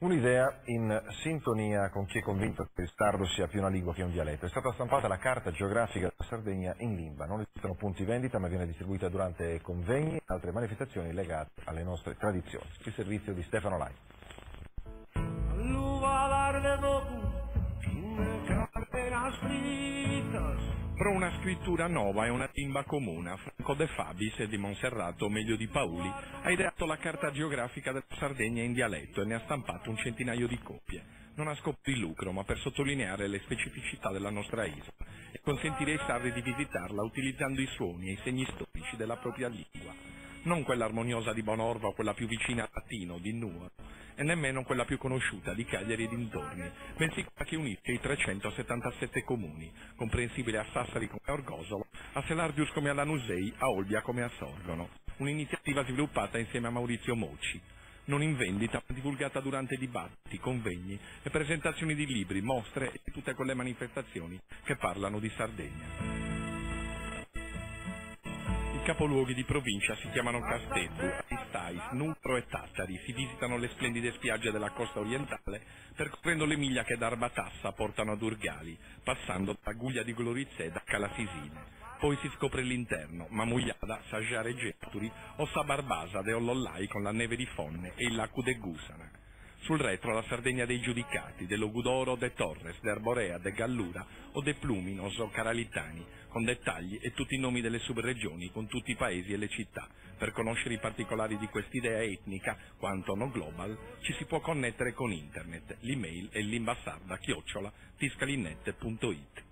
Un'idea in sintonia con chi è convinto che il sardo sia più una lingua che un dialetto. È stata stampata la carta geografica della Sardegna in Limba. Non esistono punti vendita, ma viene distribuita durante convegni e altre manifestazioni legate alle nostre tradizioni. Il servizio di Stefano Lai. Pro una scrittura nuova e una timba comune, Franco De Fabis e di Monserrato, o meglio di Pauli, ha ideato la carta geografica della Sardegna in dialetto e ne ha stampato un centinaio di copie. Non a scopo di lucro, ma per sottolineare le specificità della nostra isola e consentire ai sardi di visitarla utilizzando i suoni e i segni storici della propria lingua. Non quella armoniosa di Bonorva o quella più vicina al latino di Nuoro, e nemmeno quella più conosciuta di Cagliari e dintorni, bensì quella che unisce i 377 comuni, comprensibile a Sassari come a Orgosolo, a Selardius come a Lanusei, a Olbia come a Sorgono. Un'iniziativa sviluppata insieme a Maurizio Moci. Non in vendita, ma divulgata durante dibattiti, convegni e presentazioni di libri, mostre e tutte quelle manifestazioni che parlano di Sardegna. I capoluoghi di provincia si chiamano Casteddu, Aristais, Nuoro e Tattari. Si visitano le splendide spiagge della costa orientale, percorrendo le miglia che da Arbatassa portano ad Urgali, passando da Guglia di Glorizeda a Calasisine. Poi si scopre l'interno, Mamugliada, Saggiare Geturi, Ossa Barbasa, de Ollollai con la neve di Fonne e il Lacu de Gusana. Sul retro la Sardegna dei Giudicati, de Logudoro, de Torres, de Arborea, de Gallura o de Pluminos o Caralitani, con dettagli e tutti i nomi delle subregioni, con tutti i paesi e le città. Per conoscere i particolari di quest'idea etnica, quanto no global, ci si può connettere con internet. L'email è limbassarda@tiscalinette.it.